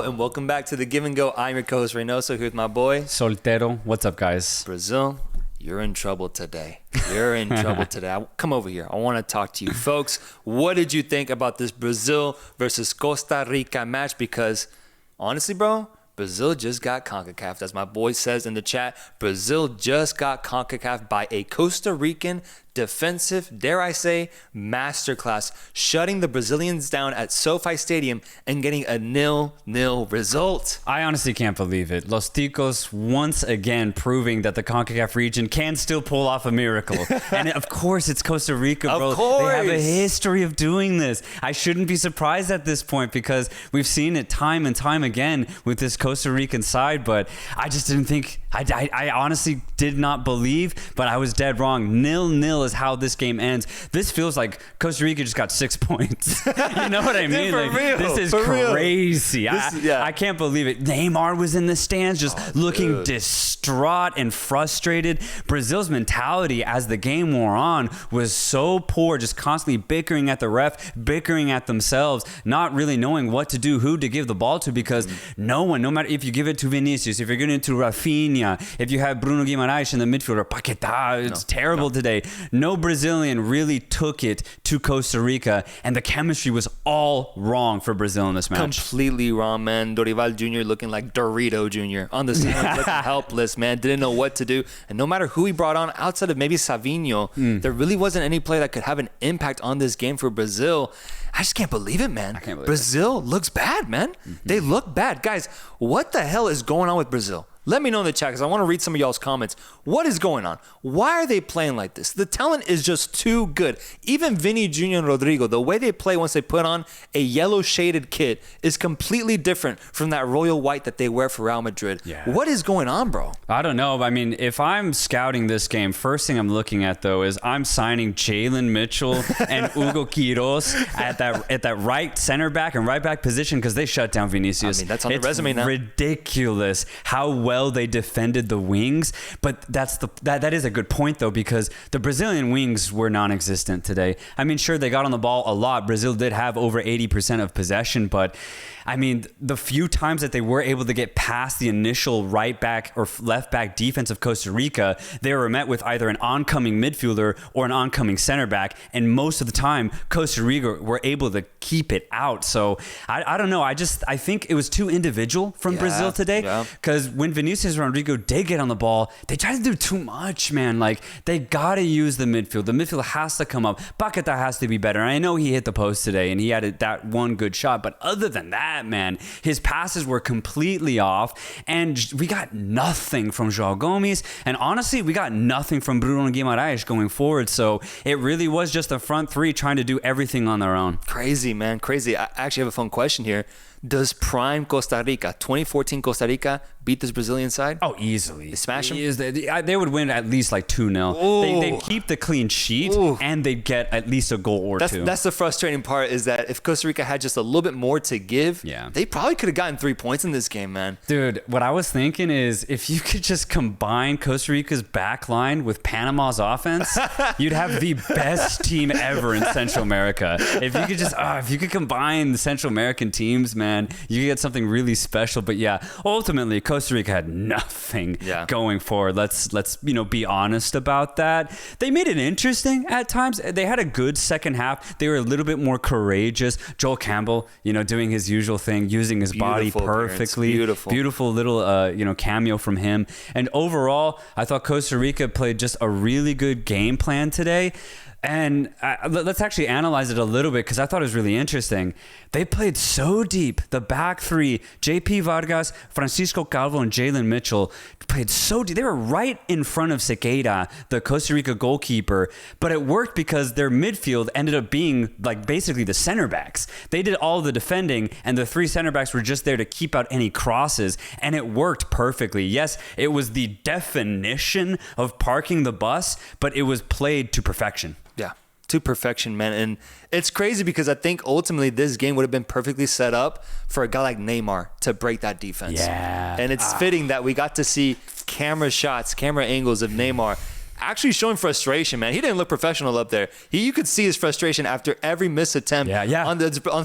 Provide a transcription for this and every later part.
and welcome back to The Give and Go. I'm your co-host Reynoso here with my boy Soltero. What's up, guys? Brazil, you're in trouble today. You're in trouble today. Come over here. I want to talk to you. Folks, what did you think about this Brazil versus Costa Rica match? Because honestly, bro, Brazil just got CONCACAF. As my boy says in the chat, Brazil just got CONCACAF by a Costa Rican defensive, dare I say, masterclass, shutting the Brazilians down at SoFi Stadium and getting a 0-0 result. I honestly can't believe it. Los Ticos once again proving that the CONCACAF region can still pull off a miracle. And of course, it's Costa Rica, bro. Of course. They have a history of doing this. I shouldn't be surprised at this point because we've seen it time and time again with this Costa Rican side, but I just didn't think, I honestly did not believe, but I was dead wrong. 0-0 is how this game ends. This feels like Costa Rica just got 6 points. You know what I mean? Dude, for real, this is crazy. I can't believe it. Neymar was in the stands just looking distraught and frustrated. Brazil's mentality as the game wore on was so poor, just constantly bickering at the ref, bickering at themselves, not really knowing what to do, who to give the ball to, because no matter if you give it to Vinicius, if you're giving it to Rafinha, if you have Bruno Guimaraes in the midfield or Paquetá, it's terrible today. No Brazilian really took it to Costa Rica, and the chemistry was all wrong for Brazil in this match. Completely wrong, man. Dorival Jr. looking like Dorito Jr. on the side, looking helpless, man. Didn't know what to do. And no matter who he brought on, outside of maybe Savinho, there really wasn't any play that could have an impact on this game for Brazil. I just can't believe it, man. Brazil looks bad, man. They look bad. Guys, what the hell is going on with Brazil? Let me know in the chat because I want to read some of y'all's comments. What is going on? Why are they playing like this? The talent is just too good. Even Vinny Jr. and Rodrigo, the way they play once they put on a yellow shaded kit is completely different from that royal white that they wear for Real Madrid. Yeah. What is going on, bro? I don't know. I mean, if I'm scouting this game, first thing I'm looking at, though, is I'm signing Jalen Mitchell and Hugo Quiros at that right center back and right back position because they shut down Vinicius. I mean, that's on the resume now. It's ridiculous how well they defended the wings, but that is a good point though, because the Brazilian wings were non-existent today. I mean, sure, they got on the ball a lot. Brazil did have over 80% of possession, but I mean, the few times that they were able to get past the initial right back or left back defense of Costa Rica, they were met with either an oncoming midfielder or an oncoming center back, and most of the time Costa Rica were able to keep it out. So I don't know. I think it was too individual from Brazil today, because when Vinicius and Rodrigo did get on the ball, they tried to do too much, man. Like, they got to use the midfield. The midfield has to come up. Paquetá has to be better. And I know he hit the post today and he had that one good shot, but other than that, man, his passes were completely off, and we got nothing from João Gomes, and honestly, we got nothing from Bruno Guimaraes going forward. So it really was just the front three trying to do everything on their own. Crazy, man, crazy. I actually have a fun question here. Does prime Costa Rica, 2014 Costa Rica, beat this Brazilian side? Oh, easily. They smash them? They would win at least like 2-0. They'd keep the clean sheet, and they'd get at least a goal or two. That's the frustrating part, is that if Costa Rica had just a little bit more to give, they probably could have gotten 3 points in this game, man. Dude, what I was thinking is if you could just combine Costa Rica's back line with Panama's offense, you'd have the best team ever in Central America. If you could just, if you could combine the Central American teams, man, you get something really special. But yeah, ultimately Costa Rica had nothing going forward. Let's be honest about that. They made it interesting at times. They had a good second half. They were a little bit more courageous. Joel Campbell, doing his usual thing, using his body perfectly. Beautiful little cameo from him. And overall, I thought Costa Rica played just a really good game plan today. And let's actually analyze it a little bit, because I thought it was really interesting. They played so deep. The back three, JP Vargas, Francisco Calvo, and Jalen Mitchell, played so deep. They were right in front of Sequeira, the Costa Rica goalkeeper. But it worked because their midfield ended up being like basically the center backs. They did all the defending, and the three center backs were just there to keep out any crosses. And it worked perfectly. Yes, it was the definition of parking the bus, but it was played to perfection. Yeah, to perfection, man. And it's crazy because I think ultimately this game would have been perfectly set up for a guy like Neymar to break that defense. Yeah. And it's fitting that we got to see camera shots, camera angles of Neymar actually showing frustration, man. He didn't look professional up there. You could see his frustration after every missed attempt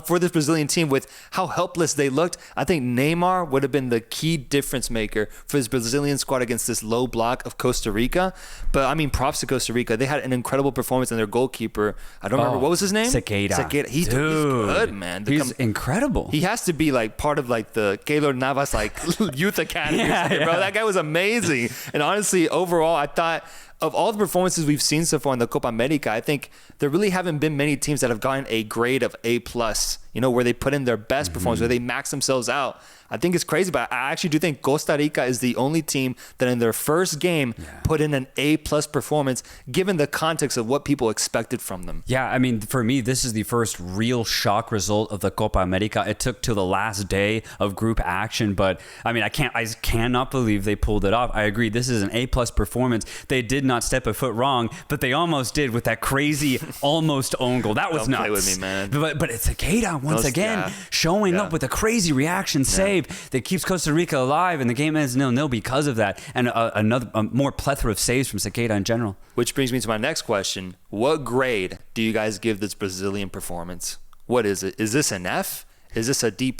for this Brazilian team with how helpless they looked. I think Neymar would have been the key difference maker for his Brazilian squad against this low block of Costa Rica. But I mean, props to Costa Rica. They had an incredible performance, and their goalkeeper, I don't remember, what was his name? Sequeira. He's good, man. He's incredible. He has to be like part of like the Keylor Navas like youth academy or something, bro. That guy was amazing. And honestly, overall, I thought of all the performances we've seen so far in the Copa America, I think there really haven't been many teams that have gotten a grade of A+, where they put in their best performance, where they max themselves out. I think it's crazy, but I actually do think Costa Rica is the only team that in their first game put in an A+ performance, given the context of what people expected from them. Yeah, I mean, for me, this is the first real shock result of the Copa America. It took till the last day of group action, but I mean, I cannot believe they pulled it off. I agree, this is an A+ performance. They did not step a foot wrong, but they almost did with that crazy almost own goal. That was Don't nuts. play with me, man. But it's Takeda once again showing up with a crazy reaction save that keeps Costa Rica alive, and the game ends 0-0 because of that, and a more plethora of saves from Takeda in general. Which brings me to my next question. What grade do you guys give this Brazilian performance? What is it? Is this an F? Is this a D+?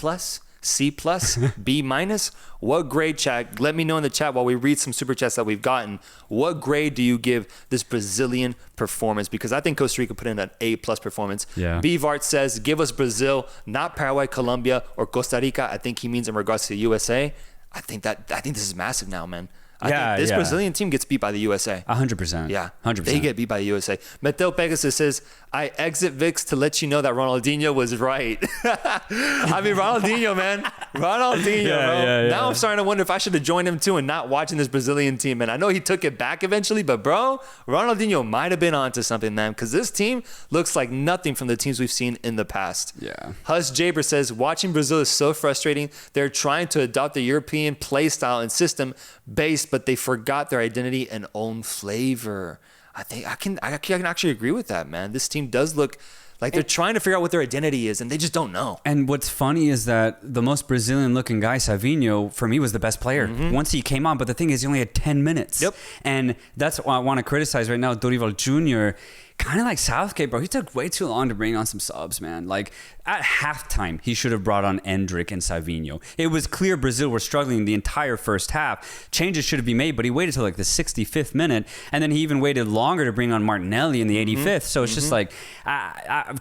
C+? B-? What grade, chat? Let me know in the chat while we read some super chats that we've gotten. What grade do you give this Brazilian performance? Because I think Costa Rica put in an A+ performance. Yeah. B-Vart says, give us Brazil, not Paraguay, Colombia, or Costa Rica. I think he means in regards to the USA. I think this is massive now, man. I think this Brazilian team gets beat by the USA. 100%. Yeah. 100%. They get beat by the USA. Mateo Pegasus says, I exit VIX to let you know that Ronaldinho was right. I mean, Ronaldinho, man. Ronaldinho, bro. Now I'm starting to wonder if I should have joined him too and not watching this Brazilian team. And I know he took it back eventually, but bro, Ronaldinho might have been onto something, man, because this team looks like nothing from the teams we've seen in the past. Yeah. Hus Jaber says, watching Brazil is so frustrating. They're trying to adopt the European play style and system based, but they forgot their identity and own flavor. I think I can actually agree with that, man. This team does look like they're trying to figure out what their identity is, and they just don't know. And what's funny is that the most Brazilian-looking guy, Savinho, for me was the best player once he came on. But the thing is, he only had 10 minutes. Yep. And that's why I want to criticize right now Dorival Jr., kind of like Southgate, bro. He took way too long to bring on some subs, man. Like, at halftime, he should have brought on Endrick and Savinho. It was clear Brazil were struggling the entire first half. Changes should have been made, but he waited till like the 65th minute, and then he even waited longer to bring on Martinelli in the 85th. So it's just like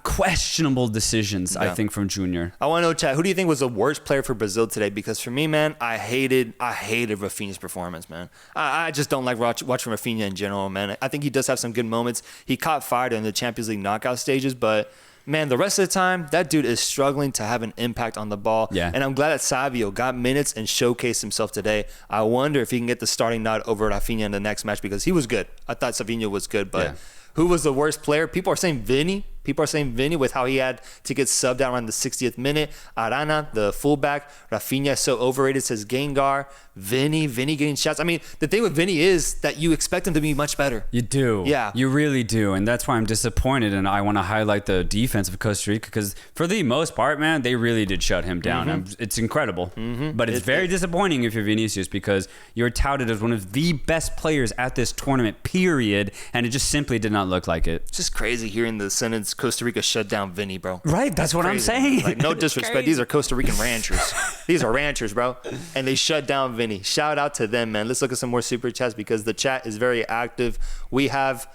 questionable decisions, I think, from Junior. I want to know, chat, who do you think was the worst player for Brazil today? Because for me, man, I hated Rafinha's performance, man. I just don't like watching Rafinha in general, man. I think he does have some good moments. He caught fire in the Champions League knockout stages, but man, the rest of the time, that dude is struggling to have an impact on the ball. Yeah. And I'm glad that Savio got minutes and showcased himself today. I wonder if he can get the starting nod over Rafinha in the next match, because he was good. I thought Savinho was good, but who was the worst player? People are saying Vinny. People are saying Vinny with how he had to get subbed out around the 60th minute. Arana, the fullback. Rafinha, so overrated, says Gengar. Vinny getting shots. I mean, the thing with Vinny is that you expect him to be much better. You do. Yeah. You really do. And that's why I'm disappointed. And I want to highlight the defense of Costa Rica, because for the most part, man, they really did shut him down. It's incredible. But it's very disappointing if you're Vinicius, because you're touted as one of the best players at this tournament, period. And it just simply did not look like it. It's just crazy hearing the sentence, Costa Rica shut down Vinny, bro. Right, that's what crazy. I'm saying. Like, no disrespect. These are Costa Rican ranchers. These are ranchers, bro. And they shut down Vinny. Shout out to them, man. Let's look at some more super chats, because the chat is very active. We have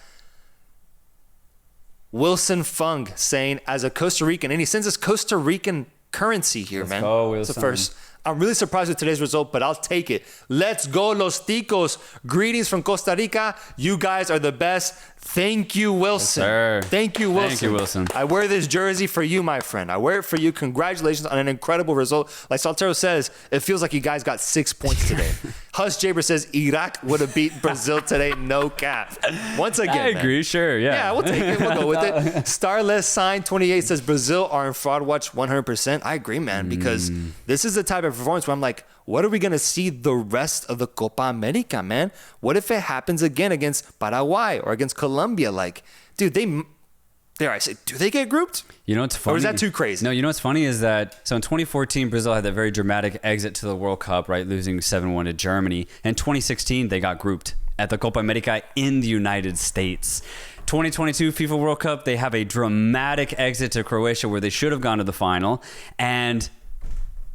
Wilson Fung saying, as a Costa Rican, and he sends us Costa Rican currency here, man. Go, Wilson. It's the first. I'm really surprised with today's result, but I'll take it. Let's go, Los Ticos. Greetings from Costa Rica. You guys are the best. Thank you, Wilson. Yes, sir. Thank you, Wilson. Thank you, Wilson. I wear this jersey for you, my friend. I wear it for you. Congratulations on an incredible result. Like Soltero says, it feels like you guys got 6 points today. Hus Jaber says Iraq would have beat Brazil today. No cap. Once again, I agree. Man. Sure. Yeah. Yeah, we'll take it. We'll go with it. Starless Sign 28 says Brazil are in fraud watch 100%. I agree, man, because this is the type of performance where I'm like, what are we going to see the rest of the Copa America, man? What if it happens again against Paraguay or against Colombia? Like, dude, dare I say, do they get grouped? You know what's funny? Or is that too crazy? No, you know what's funny is that, so in 2014, Brazil had that very dramatic exit to the World Cup, right? Losing 7-1 to Germany. And 2016, they got grouped. at the Copa America in the United States. 2022 FIFA World Cup, they have a dramatic exit to Croatia where they should have gone to the final. And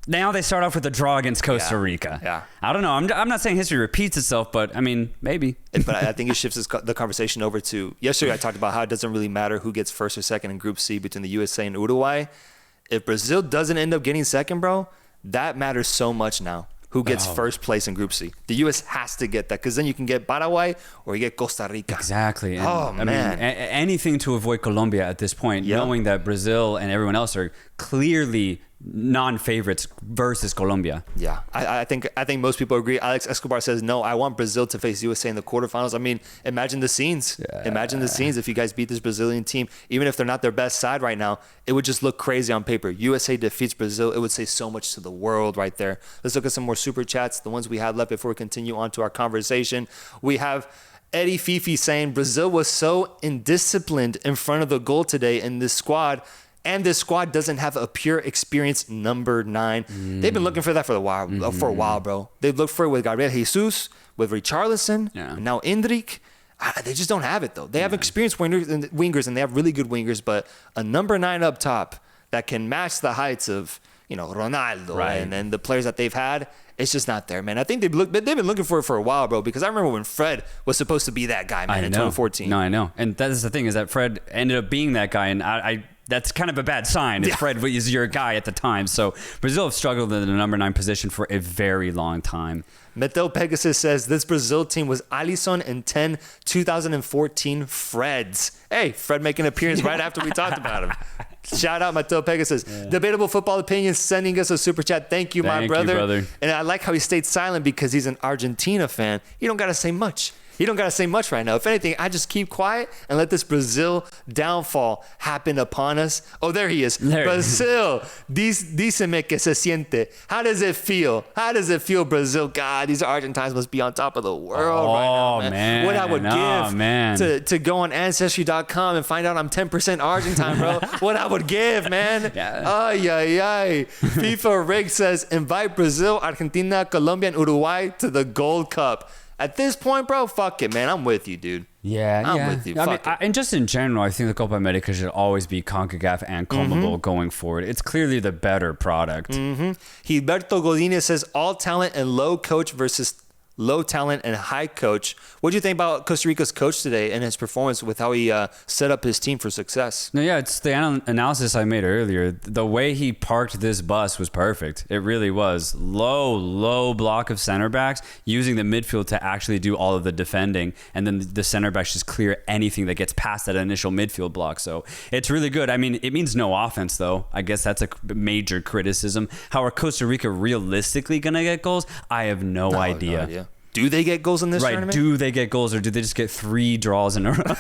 now they start off with a draw against Costa Rica. Yeah. I don't know. I'm not saying history repeats itself, but I mean, maybe. But I think it shifts the conversation over to, yesterday I talked about how it doesn't really matter who gets first or second in Group C between the USA and Uruguay. If Brazil doesn't end up getting second, bro, that matters so much now. Who gets first place in Group C? The U.S. has to get that because then you can get Paraguay or you get Costa Rica. Exactly. And, I mean, anything to avoid Colombia at this point, knowing that Brazil and everyone else are clearly non-favorites versus Colombia. Yeah, I think most people agree. Alex Escobar says, no, I want Brazil to face USA in the quarterfinals. I mean, imagine the scenes. Yeah. Imagine the scenes if you guys beat this Brazilian team. Even if they're not their best side right now, it would just look crazy on paper. USA defeats Brazil. It would say so much to the world right there. Let's look at some more super chats, the ones we have left before we continue on to our conversation. We have Eddie Fifi saying, Brazil was so indisciplined in front of the goal today in this squad. And this squad doesn't have a pure experience number 9. They've been looking for that for a while, bro. They've looked for it with Gabriel Jesus, with Richarlison, and now Endrick. They just don't have it, though. They have experienced wingers, and they have really good wingers, but a number 9 up top that can match the heights of, Ronaldo and the players that they've had, it's just not there, man. I think they've been looking for it for a while, bro, because I remember when Fred was supposed to be that guy, man, in 2014. No, I know. And that's the thing, is that Fred ended up being that guy, and I that's kind of a bad sign if Fred was your guy at the time. So Brazil have struggled in the number 9 position for a very long time. Metel Pegasus says this Brazil team was Alisson and 10 2014 Freds. Hey, Fred making an appearance right after we talked about him. Shout out Metel Pegasus. Yeah. Debatable Football Opinions sending us a super chat. Thank you, my brother. And I like how he stayed silent because he's an Argentina fan. You don't got to say much. You don't got to say much right now. If anything, I just keep quiet and let this Brazil downfall happen upon us. Oh, there he is. Brazil, díceme que se siente. How does it feel? How does it feel, Brazil? God, these Argentines must be on top of the world right now, man. What I would give to go on Ancestry.com and find out I'm 10% Argentine, bro. What I would give, man. Ay, ay, ay. FIFA Rig says, invite Brazil, Argentina, Colombia, and Uruguay to the Gold Cup. At this point, bro, fuck it, man. I'm with you, dude. I'm with you. And just in general, I think the Copa America should always be CONCACAF and CONMEBOL going forward. It's clearly the better product. Gilberto Godinez says all talent and low coach versus low talent and high coach. What do you think about Costa Rica's coach today and his performance with how he set up his team for success? No, yeah, it's the analysis I made earlier. The way he parked this bus was perfect. It really was. Low block of center backs, using the midfield to actually do all of the defending, and then the center backs just clear anything that gets past that initial midfield block. So it's really good. I mean, it means no offense, though. I guess that's a major criticism. How are Costa Rica realistically going to get goals? I have no idea. Do they get goals in this tournament? Do they get goals, or do they just get 3 draws in a row?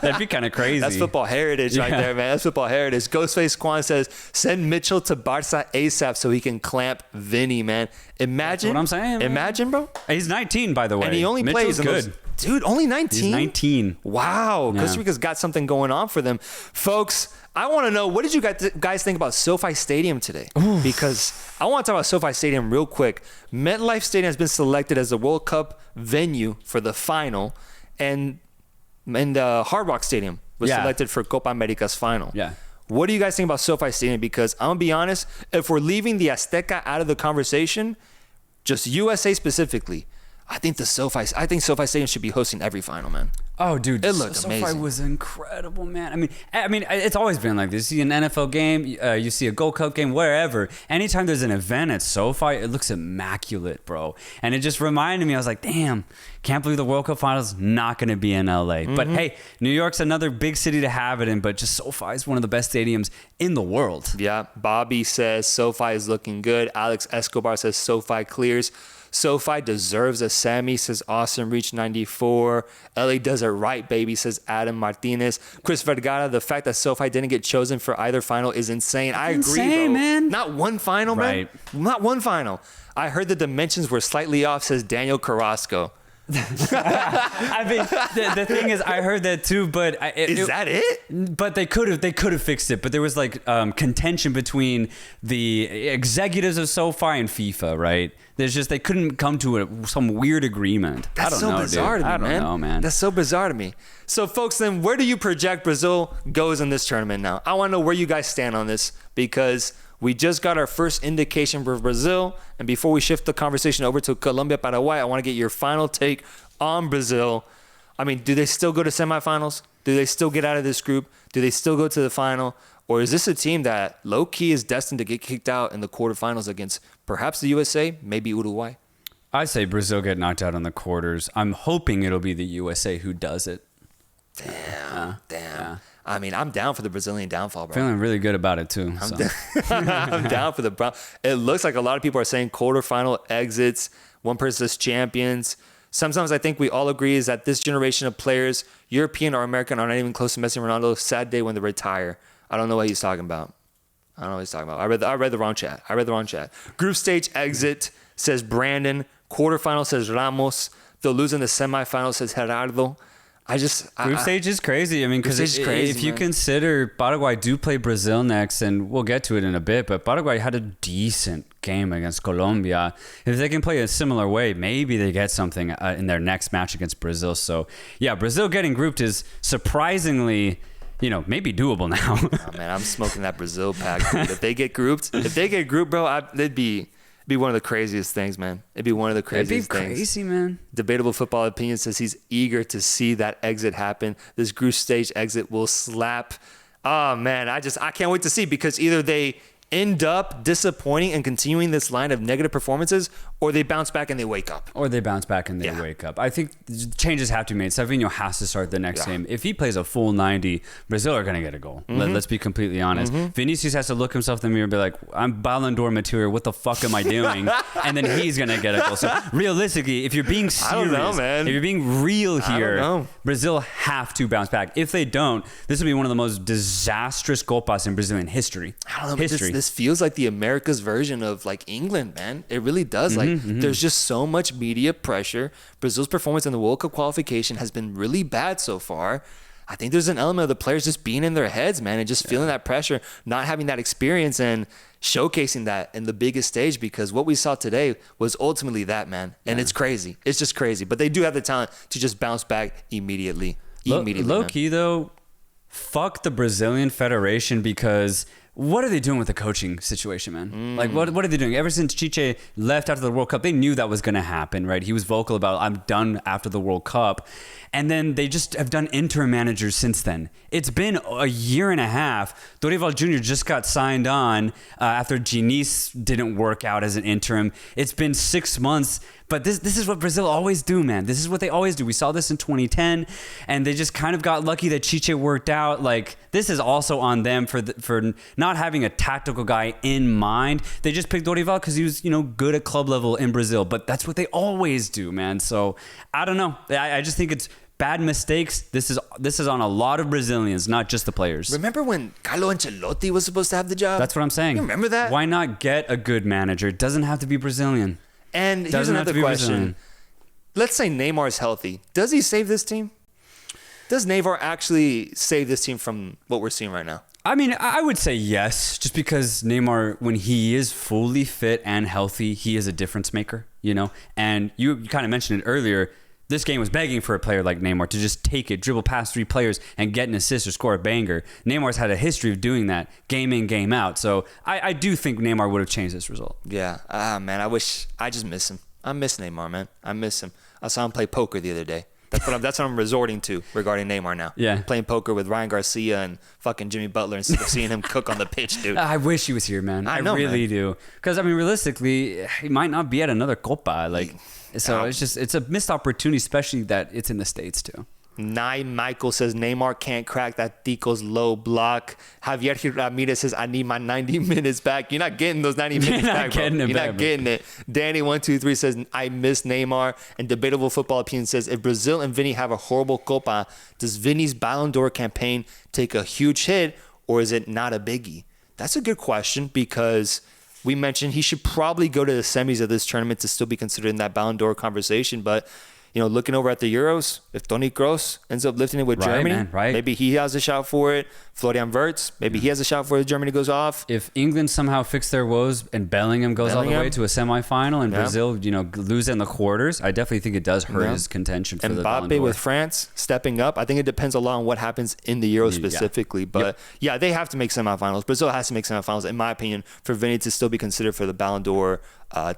That'd be kind of crazy. That's football heritage right there, man. That's football heritage. Ghostface Quan says, send Mitchell to Barca ASAP so he can clamp Vinny, man. Imagine. That's what I'm saying, man. Imagine, bro. He's 19, by the way. And he only plays good. Dude, only 19? He's 19. Wow. Yeah. Costa Rica's got something going on for them. Folks, I want to know, what did you guys think about SoFi Stadium today? Oof. Because I want to talk about SoFi Stadium real quick. MetLife Stadium has been selected as the World Cup venue for the final, and the Hard Rock Stadium was selected for Copa America's final. Yeah. What do you guys think about SoFi Stadium? Because I'm going to be honest, if we're leaving the Azteca out of the conversation, just USA specifically, I think SoFi Stadium should be hosting every final, man. Oh, dude, it looked amazing. SoFi was incredible, man. I mean, it's always been like this. You see an NFL game, you see a Gold Cup game, wherever. Anytime there's an event at SoFi, it looks immaculate, bro. And it just reminded me, I was like, damn, can't believe the World Cup Finals not going to be in LA. But hey, New York's another big city to have it in, but just SoFi is one of the best stadiums in the world. Yeah, Bobby says SoFi is looking good. Alex Escobar says SoFi clears. SoFi deserves a semi, says Austin Reach 94. LA does it right, baby, says Adam Martinez. Chris Vergara, the fact that SoFi didn't get chosen for either final is insane. I agree, bro. Man. Not one final, man. Not one final. I heard the dimensions were slightly off, says Daniel Carrasco. I mean, the thing is, I heard that too, but Is that it? But they could have fixed it. But there was like contention between the executives of SoFi and FIFA, right? There's just they couldn't come to some weird agreement. That's I don't know, bizarre dude. to me, I don't know, man. That's so bizarre to me. So, folks, then where do you project Brazil goes in this tournament now? I want to know where you guys stand on this because we just got our first indication for Brazil. And before we shift the conversation over to Colombia, Paraguay, I want to get your final take on Brazil. I mean, do they still go to semifinals? Do they still get out of this group? Do they still go to the final? Or is this a team that low-key is destined to get kicked out in the quarterfinals against perhaps the USA, maybe Uruguay? I say Brazil get knocked out in the quarters. I'm hoping it'll be the USA who does it. Damn. Yeah. I mean, I'm down for the Brazilian downfall, bro. Feeling really good about it too. I'm down for the Brown. It looks like a lot of people are saying quarterfinal exits. One person says champions. Sometimes I think we all agree is that this generation of players, European or American, are not even close to Messi and Ronaldo. Sad day when they retire. I don't know what he's talking about. I read the wrong chat. Group stage exit says Brandon. Quarterfinal says Ramos. They'll lose in the semifinal says Gerardo. Group stage is crazy. I mean, because if you consider Paraguay do play Brazil next, and we'll get to it in a bit, but Paraguay had a decent game against Colombia. If they can play a similar way, maybe they get something in their next match against Brazil. So, yeah, Brazil getting grouped is surprisingly, maybe doable now. Oh, man, I'm smoking that Brazil pack. Dude. If they get grouped, bro, it'd be one of the craziest things, man. It'd be one of the craziest things. It'd be crazy, man. Debatable Football Opinion says he's eager to see that exit happen. This group stage exit will slap. Oh, man, I can't wait to see because either they end up disappointing and continuing this line of negative performances, or they bounce back and they wake up. Wake up. I think changes have to be made. Savinho has to start the next game. If he plays a full 90, Brazil are going to get a goal. Let's be completely honest. Vinicius has to look himself in the mirror and be like, I'm Ballon d'Or material. What the fuck am I doing? And then he's going to get a goal. So realistically, if you're being serious, I don't know, man. If you're being real here, Brazil have to bounce back. If they don't, this will be one of the most disastrous Copas in Brazilian history. I don't know, this feels like the America's version of like England, man. It really does. There's just so much media pressure. Brazil's performance in the World Cup qualification has been really bad so far. I think there's an element of the players just being in their heads, man, and just feeling that pressure, not having that experience and showcasing that in the biggest stage, because what we saw today was ultimately that, man. And it's crazy. It's just crazy. But they do have the talent to just bounce back immediately. Low key, though, fuck the Brazilian Federation, because what are they doing with the coaching situation, man? Like, what are they doing? Ever since Chiche left after the World Cup, they knew that was going to happen, right? He was vocal about, I'm done after the World Cup. And then they just have done interim managers since then. It's been a year and a half. Dorival Jr. just got signed on after Diniz didn't work out as an interim. It's been 6 months. But this is what Brazil always do, man. This is what they always do. We saw this in 2010, and they just kind of got lucky that Chiche worked out. Like, this is also on them for not having a tactical guy in mind. They just picked Dorival because he was, good at club level in Brazil. But that's what they always do, man. So I don't know. I just think it's bad mistakes. This is on a lot of Brazilians, not just the players. Remember when Carlo Ancelotti was supposed to have the job? That's what I'm saying. You remember that? Why not get a good manager? It doesn't have to be Brazilian. And here's another question. Let's say Neymar is healthy. Does he save this team? Does Neymar actually save this team from what we're seeing right now? I mean, I would say yes, just because Neymar, when he is fully fit and healthy, he is a difference maker, And you kind of mentioned it earlier. This game was begging for a player like Neymar to just take it, dribble past 3 players, and get an assist or score a banger. Neymar's had a history of doing that, game in, game out. So I do think Neymar would have changed this result. Yeah. Man, I just miss him. I miss Neymar, man. I miss him. I saw him play poker the other day. That's what I'm resorting to regarding Neymar now. Yeah. Playing poker with Ryan Garcia and fucking Jimmy Butler instead of seeing him cook on the pitch, dude. I wish he was here, man. I really do. Because, realistically, he might not be at another Copa. So it's a missed opportunity, especially that it's in the States too. Michael says Neymar can't crack that Tico's low block. Javier Ramirez says I need my 90 minutes back. You're not getting those 90 minutes back, bro. You're not getting it. Danny123 says I miss Neymar. And Debatable Football Opinion says if Brazil and Vinny have a horrible Copa, does Vinny's Ballon d'Or campaign take a huge hit, or is it not a biggie? That's a good question, because we mentioned he should probably go to the semis of this tournament to still be considered in that Ballon d'Or conversation. But, looking over at the Euros, if Toni Kroos ends up lifting it with Germany, man, right. maybe he has a shout for it. Florian Wirtz, maybe he has a shout for it. Germany goes off. If England somehow fix their woes and Bellingham goes all the way to a semifinal and Brazil, lose in the quarters, I definitely think it does hurt his contention for the Ballon d'Or. Mbappe with France stepping up. I think it depends a lot on what happens in the Euro specifically. But they have to make semifinals. Brazil has to make semifinals, in my opinion, for Vinny to still be considered for the Ballon d'Or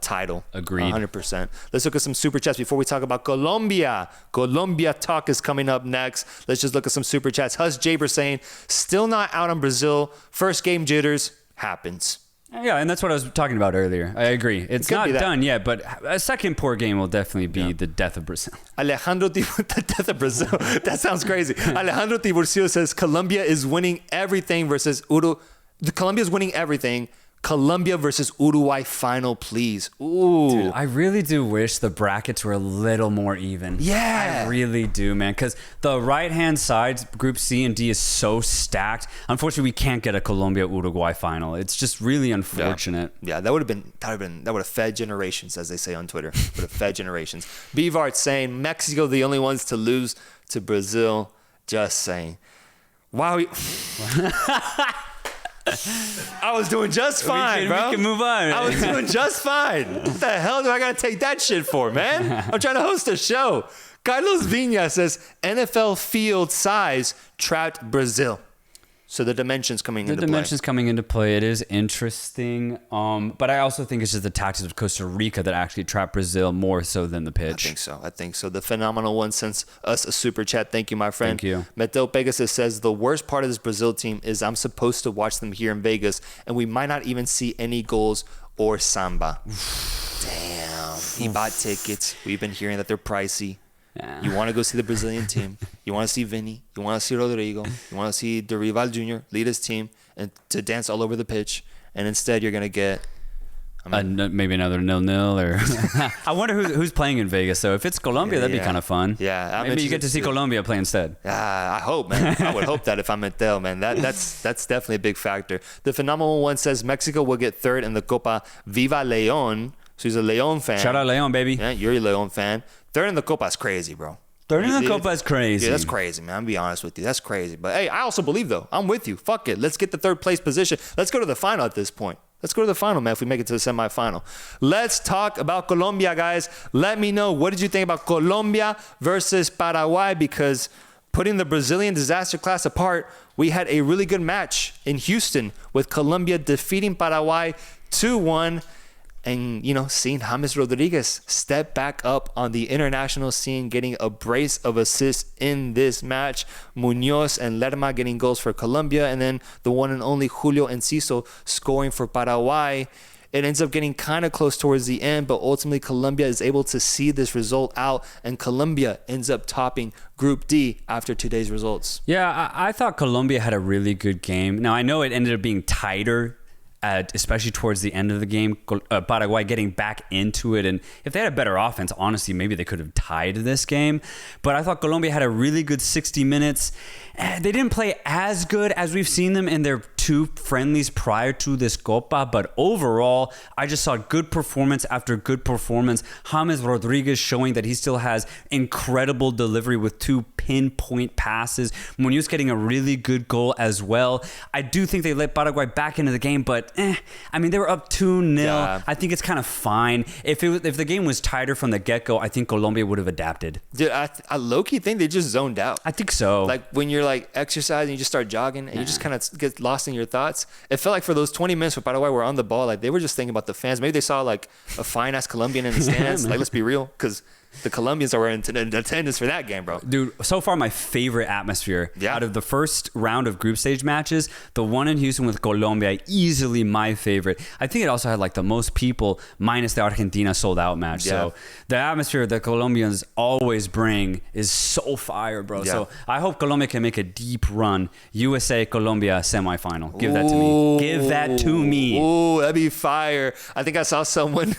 title. Agreed. 100%. Let's look at some super chats before we talk about Colombia. Colombia talk is coming up next. Let's just look at some super chats. Hus Jaber saying, still not out on Brazil. First game jitters happens. Yeah, and that's what I was talking about earlier. I agree. It's not done yet, but a second poor game will definitely be the death of Brazil. The death of Brazil. That sounds crazy. Alejandro Tiburcio says Colombia is winning everything versus Uruguay. Colombia is winning everything. Colombia versus Uruguay final, please. Ooh. Dude, I really do wish the brackets were a little more even. Yeah. I really do, man. Because the right-hand side, Group C and D, is so stacked. Unfortunately, we can't get a Colombia-Uruguay final. It's just really unfortunate. Yeah, that would have fed generations, as they say on Twitter. Would have fed generations. Bivart saying Mexico the only ones to lose to Brazil. Just saying. Wow. I was doing just fine, bro. We can move on. I was doing just fine. What the hell do I gotta take that shit for, man? I'm trying to host a show. Carlos Viña says NFL field size trapped Brazil. So the dimensions coming into play. It is interesting. But I also think it's just the tactics of Costa Rica that actually trapped Brazil more so than the pitch. I think so. The phenomenal one sends us a super chat. Thank you, my friend. Thank you. Meteo Pegasus says, the worst part of this Brazil team is I'm supposed to watch them here in Vegas, and we might not even see any goals or samba. Damn. He bought tickets. We've been hearing that they're pricey. Yeah. You want to go see the Brazilian team. You want to see Vinny. You want to see Rodrigo. You want to see Dorival Jr. lead his team and to dance all over the pitch. And instead, you're going to get... maybe another 0-0 or... I wonder who's playing in Vegas. So if it's Colombia, that'd be kind of fun. Yeah. Maybe you get to see Colombia play instead. I hope, man. I would hope that if I'm Mateo, man. That's definitely a big factor. The phenomenal one says Mexico will get third in the Copa. Viva León. So he's a León fan. Shout out León, baby. Yeah, you're a León fan. Third in the Copa is crazy, bro. Third in the Copa is crazy. Yeah, that's crazy, man. I'm be honest with you. That's crazy. But hey, I also believe, though. I'm with you. Fuck it. Let's get the third place position. Let's go to the final at this point. Let's go to the final, man, if we make it to the semifinal. Let's talk about Colombia, guys. Let me know, what did you think about Colombia versus Paraguay? Because putting the Brazilian disaster class apart, we had a really good match in Houston with Colombia defeating Paraguay 2-1. And, seeing James Rodriguez step back up on the international scene, getting a brace of assists in this match. Munoz and Lerma getting goals for Colombia. And then the one and only Julio Enciso scoring for Paraguay. It ends up getting kind of close towards the end, but ultimately Colombia is able to see this result out, and Colombia ends up topping Group D after today's results. Yeah, I thought Colombia had a really good game. Now, I know it ended up being tighter, especially towards the end of the game, Paraguay getting back into it. And if they had a better offense, honestly, maybe they could have tied this game. But I thought Colombia had a really good 60 minutes. They didn't play as good as we've seen them in their two friendlies prior to this Copa, but overall, I just saw good performance after good performance. James Rodriguez showing that he still has incredible delivery with 2 pinpoint passes. Munoz getting a really good goal as well. I do think they let Paraguay back into the game, but they were up 2-0. Yeah. I think it's kind of fine. If the game was tighter from the get-go, I think Colombia would have adapted. Dude, I low-key think they just zoned out. I think so. Like when you're like exercising, you just start jogging and you just kind of get lost in your thoughts. It felt like for those 20 minutes where Paraguay were on the ball, like they were just thinking about the fans. Maybe they saw like a fine-ass Colombian in the stands. Like, let's be real, because the Colombians are in attendance for that game, bro. Dude, so far my favorite atmosphere out of the first round of group stage matches, the one in Houston with Colombia, easily my favorite. I think it also had like the most people minus the Argentina sold out match. Yeah. So the atmosphere the Colombians always bring is so fire, bro. Yeah. So I hope Colombia can make a deep run. USA, Colombia semifinal. Give that to me. Give that to me. Ooh, that'd be fire. I think I saw someone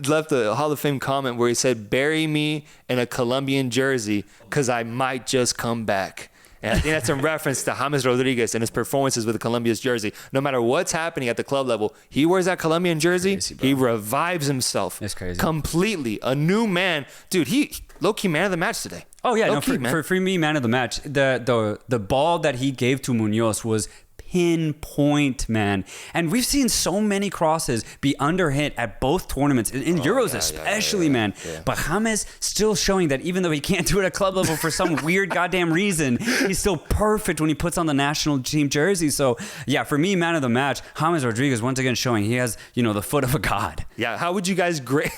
left a Hall of Fame comment where he said, bury me in a Colombian jersey because I might just come back. And I think that's in reference to James Rodriguez and his performances with Colombia's jersey. No matter what's happening at the club level, he wears that Colombian jersey. Crazy, he revives himself. It's crazy. Completely. A new man. Dude, he low-key man of the match today. Oh yeah, Low-key, man. for me, man of the match. The ball that he gave to Munoz was pinpoint, man. And we've seen so many crosses be underhit at both tournaments, in Euros especially, man. Yeah. But James still showing that even though he can't do it at club level for some weird goddamn reason, he's still perfect when he puts on the national team jersey. So yeah, for me, man of the match, James Rodriguez once again showing he has, the foot of a god. Yeah, how would you guys grade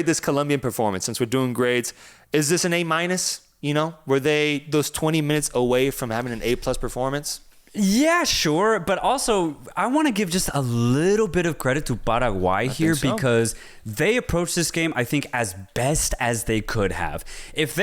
this Colombian performance since we're doing grades? Is this an A-? Were they those 20 minutes away from having an A+ performance? Yeah, sure. But also, I want to give just a little bit of credit to Paraguay here because they approached this game, I think, as best as they could have. If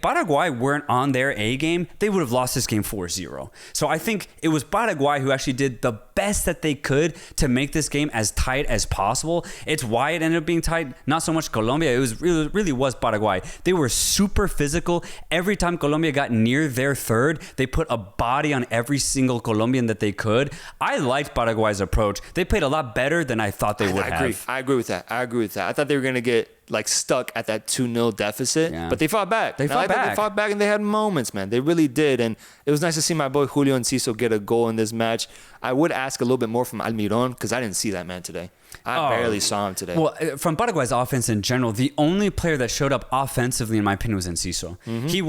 Paraguay weren't on their A game, they would have lost this game 4-0. So I think it was Paraguay who actually did the best that they could to make this game as tight as possible. It's why it ended up being tight. Not so much Colombia. It was really was Paraguay. They were super physical. Every time Colombia got near their third, they put a body on every single Colombian that they could. I liked Paraguay's approach. They played a lot better than I thought they would have. I agree with that. I thought they were going to get stuck at that 2-0 deficit, but they fought back. They fought back and they had moments, man. They really did. And it was nice to see my boy Julio Enciso get a goal in this match. I would ask a little bit more from Almiron because I didn't see that man today. I barely saw him today. Well, from Paraguay's offense in general, the only player that showed up offensively, in my opinion, was Enciso. Mm-hmm. He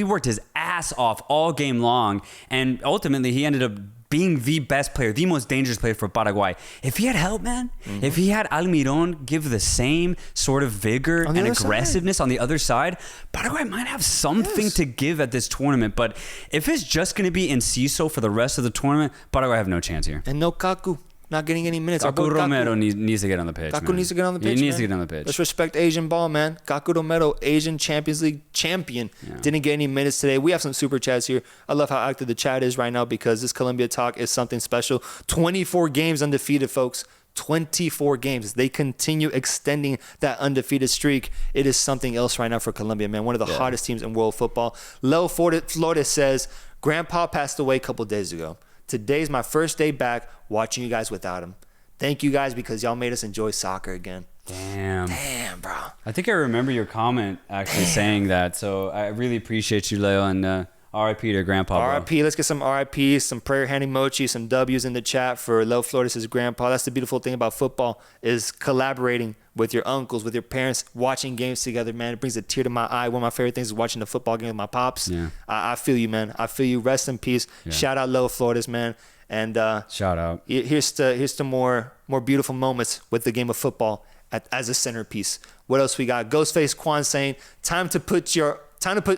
worked his ass off all game long, and ultimately he ended up being the best player, the most dangerous player for Paraguay. If he had help, man, if he had Almiron give the same sort of vigor and aggressiveness on the other side, Paraguay might have something to give at this tournament. But if it's just going to be Enciso for the rest of the tournament, Paraguay have no chance here. And no Kaku. Not getting any minutes. Kaku Romero needs to get on the pitch. Kaku needs to get on the pitch. He needs to get on the pitch. Let's respect Asian ball, man. Kaku Romero, Asian Champions League champion, didn't get any minutes today. We have some super chats here. I love how active the chat is right now because this Colombia talk is something special. 24 games undefeated, folks. 24 games. They continue extending that undefeated streak. It is something else right now for Colombia, man. One of the hottest teams in world football. Leo Flores says, Grandpa passed away a couple days ago. Today's my first day back watching you guys without him. Thank you guys because y'all made us enjoy soccer again. Damn, bro. I think I remember your comment actually saying that. So I really appreciate you, Leo, and RIP to Grandpa. RIP. Let's get some RIPs, some prayer hand emoji, some W's in the chat for Leo Flores' grandpa. That's the beautiful thing about football is collaborating with your uncles, with your parents, watching games together, man. It brings a tear to my eye. One of my favorite things is watching the football game with my pops. Yeah. I feel you, man. I feel you. Rest in peace. Yeah. Shout out Leo Flores, man. And shout out. Here's to more beautiful moments with the game of football as a centerpiece. What else we got? Ghostface Quan saying, time to put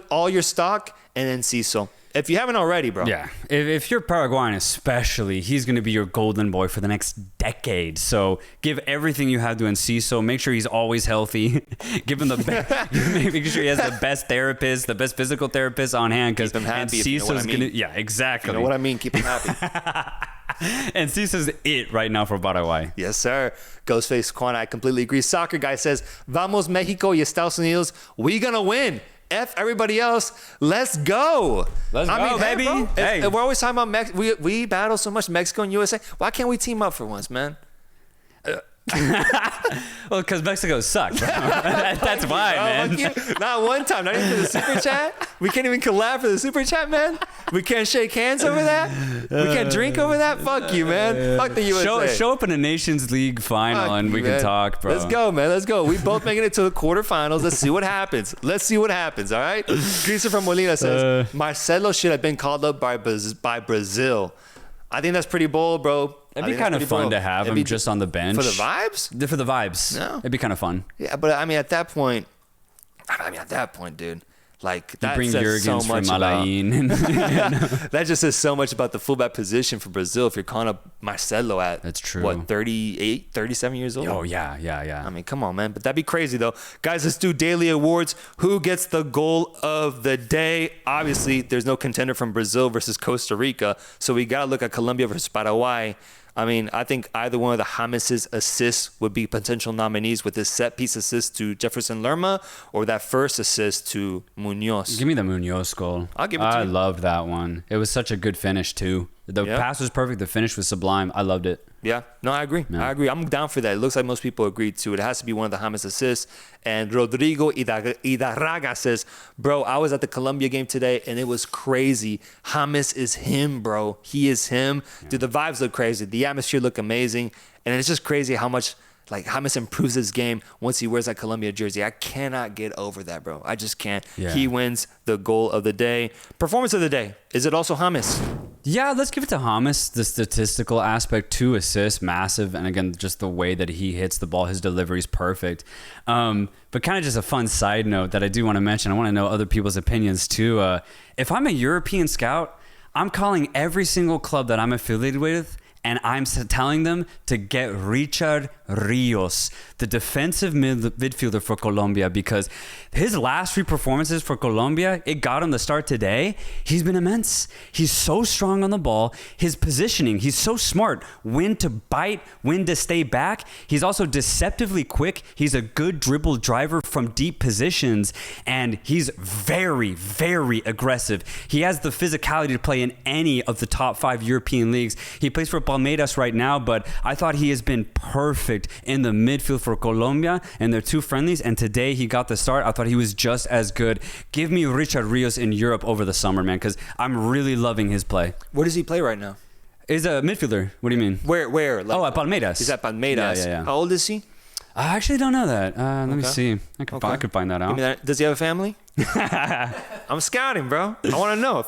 all your stock in Enciso. If you haven't already, bro. Yeah. If you're Paraguayan especially, he's going to be your golden boy for the next decade. So give everything you have to Enciso. Make sure he's always healthy. Give him the best. Make sure he has the best therapist, the best physical therapist on hand. Because Enciso's going to... Yeah, exactly. You know what I mean? Keep him happy. Enciso's it right now for Paraguay. Yes, sir. Ghostface Quan, I completely agree. Soccer guy says, Vamos Mexico y Estados Unidos. We going to win. F everybody else. Let's go. Let's go, baby. Hey. We're always talking about we battle so much Mexico and USA. Why can't we team up for once, man? Well, because Mexico sucks, bro. That's why, man. Not one time. Not even for the super chat. We can't even collab for the super chat, man. We can't shake hands over that. We can't drink over that. Fuck you, man. Fuck the USA. Show up in a Nations League final and we can talk, bro. Let's go, man. Let's go. We both making it to the quarterfinals. Let's see what happens. All right. Christopher Molina says Marcelo should have been called up by Brazil. I think that's pretty bold, bro. It'd be kind of fun to have him just on the bench. For the vibes? For the vibes. No. It'd be kind of fun. Yeah, but I mean, at that point, dude, like that bring says Jurgens so much about. That just says so much about the fullback position for Brazil. If you're calling up Marcelo at that's true. What 38, 37 years old? Oh yeah. I mean, come on, man. But that'd be crazy though, guys. Let's do daily awards. Who gets the goal of the day? Obviously, there's no contender from Brazil versus Costa Rica, so we gotta look at Colombia versus Paraguay. I mean, I think either one of the James' assists would be potential nominees with his set piece assist to Jefferson Lerma or that first assist to Munoz. Give me the Munoz goal. I'll give it to you. I loved that one. It was such a good finish, too. The pass was perfect. The finish was sublime. I loved it. Yeah, no, I agree. Yeah. I agree. I'm down for that. It looks like most people agreed to it. It has to be one of the James assists. And Rodrigo Idarraga says, bro, I was at the Colombia game today and it was crazy. James is him, bro. He is him. Yeah. Dude, the vibes look crazy. The atmosphere look amazing. And it's just crazy how much like James improves his game once he wears that Colombia jersey. I cannot get over that, bro. I just can't. Yeah. He wins the goal of the day. Performance of the day. Is it also James? Yeah, let's give it to James. The statistical aspect, 2 assists, massive. And again, just the way that he hits the ball, his delivery is perfect. But kind of just a fun side note that I do want to mention. I want to know other people's opinions too. If I'm a European scout, I'm calling every single club that I'm affiliated with and I'm telling them to get Richard Rios, the defensive midfielder for Colombia, because his last 3 performances for Colombia, it got him the start today. He's been immense. He's so strong on the ball. His positioning, he's so smart. When to bite, when to stay back. He's also deceptively quick. He's a good dribble driver from deep positions, and he's very, very aggressive. He has the physicality to play in any of the top 5 European leagues. He plays for Palmeiras right now, but I thought he has been perfect in the midfield for Colombia and their 2 friendlies, and today he got the start. I thought he was just as good. Give me Richard Rios in Europe over the summer, man, because I'm really loving his play. Where does he play right now? He's a midfielder. What do you mean? Where? Like, at Palmeiras. He's at Palmeiras. Yeah. How old is he? I actually don't know that. Let me see. I could find that out. Does he have a family? I'm scouting, bro. I want to know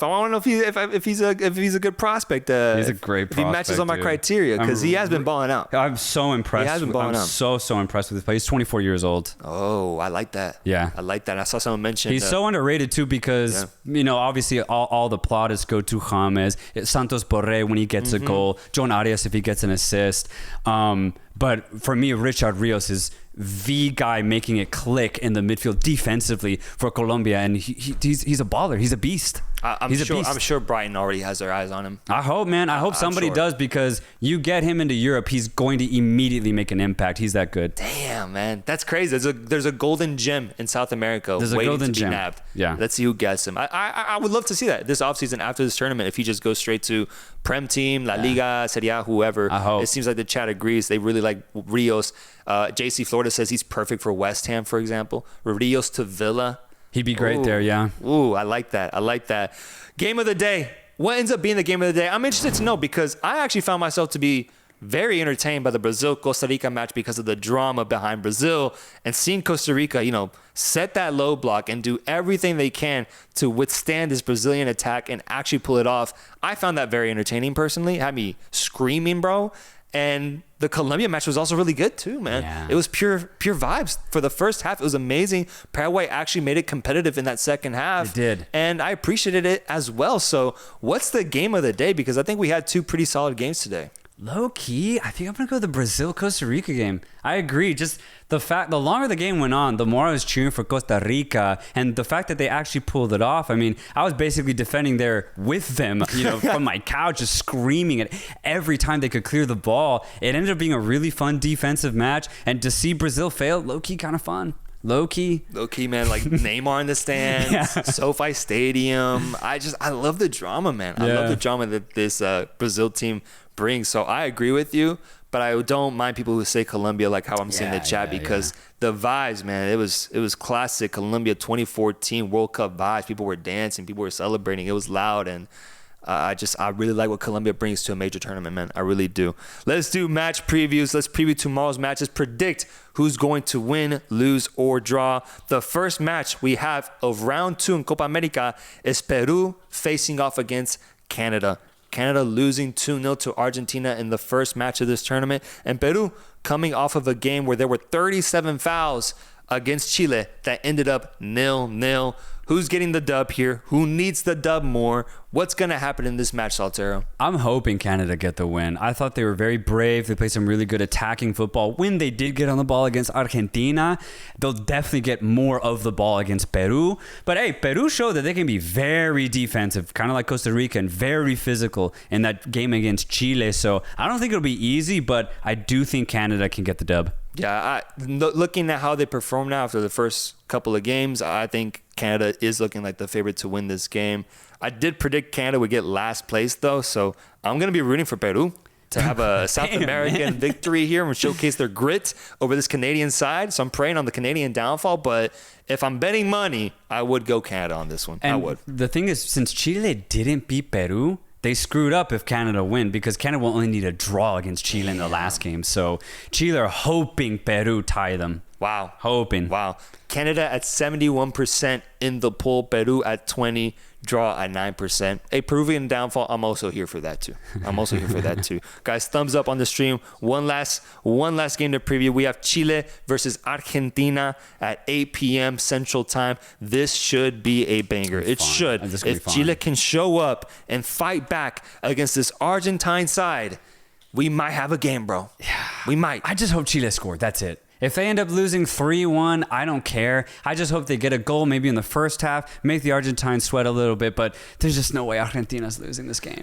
if he's a good prospect. He's a great prospect. If he matches all my criteria, because he has been balling out. I'm so impressed. He has been balling out. So impressed with his play. He's 24 years old. Oh, I like that. Yeah, I like that. I saw someone mention he's so underrated too because obviously all the plaudits go to James, Santos Borré when he gets a goal, John Arias if he gets an assist. But for me, Richard Rios is the guy making it click in the midfield defensively for Colombia, and he's a baller. He's a beast. I'm sure Brighton already has their eyes on him. I hope, man. I hope somebody does, because you get him into Europe, he's going to immediately make an impact. He's that good. Damn, man, that's crazy. There's a golden gem in South America waiting to be nabbed. Yeah, let's see who gets him. I would love to see that this offseason after this tournament. If he just goes straight to Prem team, La Liga, Serie A, whoever. I hope. It seems like the chat agrees. They really like Rios. JC Florida says he's perfect for West Ham, for example. Rios to Villa. He'd be great there, yeah. Ooh, I like that. Game of the day. What ends up being the game of the day? I'm interested to know, because I actually found myself to be very entertained by the Brazil-Costa Rica match because of the drama behind Brazil and seeing Costa Rica, set that low block and do everything they can to withstand this Brazilian attack and actually pull it off. I found that very entertaining personally. It had me screaming, bro. And the Colombia match was also really good too, man. Yeah. It was pure vibes. For the first half, it was amazing. Paraguay actually made it competitive in that second half. It did. And I appreciated it as well. So what's the game of the day? Because I think we had 2 pretty solid games today. Low key, I think I'm gonna go the Brazil-Costa Rica game. I agree. Just the longer the game went on, the more I was cheering for Costa Rica, and the fact that they actually pulled it off. I mean, I was basically defending there with them, from my couch, just screaming at every time they could clear the ball. It ended up being a really fun defensive match, and to see Brazil fail, low key, kind of fun. Low key, man. Like Neymar in the stands, SoFi Stadium. I love the drama, man. I love the drama that this Brazil team brings. So I agree with you, but I don't mind people who say Colombia, like how I'm seeing the chat, because the vibes, man, it was classic Colombia 2014 World Cup vibes. People were dancing, people were celebrating. It was loud, and I really like what Colombia brings to a major tournament, man. I really do. Let's do match previews. Let's preview tomorrow's matches. Predict who's going to win, lose, or draw. The first match we have of round 2 in Copa America is Peru facing off against Canada. Canada losing 2-0 to Argentina in the first match of this tournament. And Peru coming off of a game where there were 37 fouls against Chile that ended up 0-0. Who's getting the dub here? Who needs the dub more? What's going to happen in this match, Soltero? I'm hoping Canada get the win. I thought they were very brave. They played some really good attacking football. When they did get on the ball against Argentina, they'll definitely get more of the ball against Peru. But hey, Peru showed that they can be very defensive, kind of like Costa Rica, and very physical in that game against Chile. So I don't think it'll be easy, but I do think Canada can get the dub. Yeah, looking at how they perform now after the first couple of games, I think Canada is looking like the favorite to win this game. I did predict Canada would get last place, though, so I'm going to be rooting for Peru to have a South American victory here and showcase their grit over this Canadian side. So I'm praying on the Canadian downfall, but if I'm betting money, I would go Canada on this one. And I would. The thing is, since Chile didn't beat Peru, they screwed up if Canada win because Canada will only need a draw against Chile in the last game. So Chile are hoping Peru tie them. Wow. Hoping. Wow. Canada at 71% in the poll, Peru at 20%, draw at 9%. A Peruvian downfall, I'm also here for that too. Guys, thumbs up on the stream. One last game to preview. We have Chile versus Argentina at 8 p.m. Central Time. This should be a banger. It should. If Chile can show up and fight back against this Argentine side, we might have a game, bro. Yeah. We might. I just hope Chile scored. That's it. If they end up losing 3-1, I don't care. I just hope they get a goal maybe in the first half, make the Argentines sweat a little bit, but there's just no way Argentina's losing this game.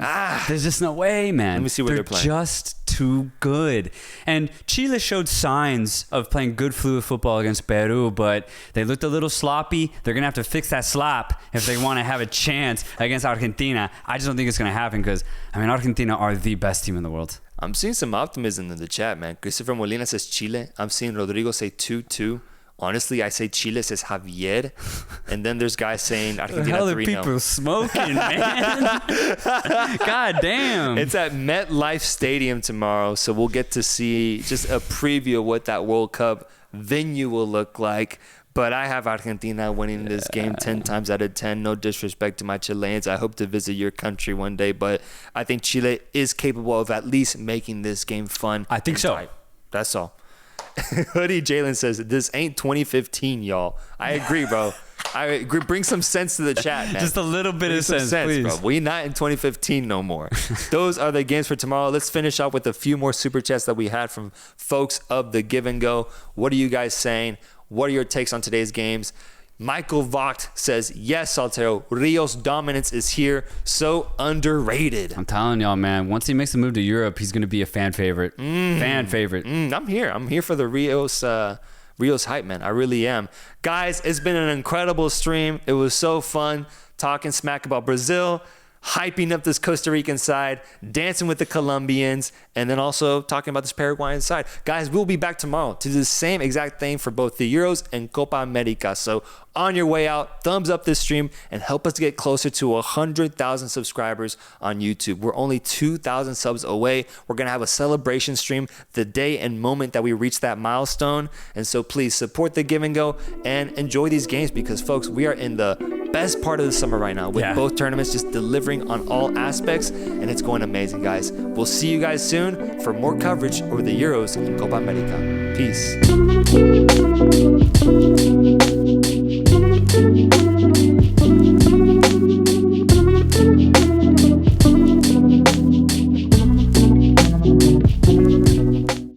There's just no way, man. Let me see what they're playing. Just too good. And Chile showed signs of playing good fluid football against Peru, but they looked a little sloppy. They're going to have to fix that slop if they want to have a chance against Argentina. I just don't think it's going to happen because, Argentina are the best team in the world. I'm seeing some optimism in the chat, man. Christopher Molina says Chile. I'm seeing Rodrigo say 2-2. Honestly, I say Chile says Javier. And then there's guys saying Argentina 3-0. The hell are people smoking, man? God damn. It's at MetLife Stadium tomorrow, so we'll get to see just a preview of what that World Cup venue will look like. But I have Argentina winning this game 10 times out of 10. No disrespect to my Chileans. I hope to visit your country one day. But I think Chile is capable of at least making this game fun. I think so. Tight. That's all. Hoodie Jalen says, this ain't 2015, y'all. I agree, bro. I agree. Bring some sense to the chat, man. Just a little bit of sense, please. Bro. We not in 2015 no more. Those are the games for tomorrow. Let's finish up with a few more super chats that we had from folks of the Give and Go. What are you guys saying? What are your takes on today's games? Michael Vogt says, yes, Soltero, Rio's dominance is here. So underrated. I'm telling y'all, man, once he makes the move to Europe, he's going to be a fan favorite. Fan favorite. I'm here. I'm here for the Rio's hype, man. I really am. Guys, it's been an incredible stream. It was so fun talking smack about Brazil, hyping up this Costa Rican side, dancing with the Colombians, and then also talking about this Paraguayan side. Guys, we'll be back tomorrow to do the same exact thing for both the Euros and Copa America. So on your way out, thumbs up this stream and help us get closer to 100,000 subscribers on YouTube. We're only 2,000 subs away. We're going to have a celebration stream the day and moment that we reach that milestone. And so please support the Give and Go and enjoy these games because, folks, we are in the best part of the summer right now with both tournaments just delivering on all aspects, and it's going amazing, guys. We'll see you guys soon for more coverage over the Euros and Copa America. Peace.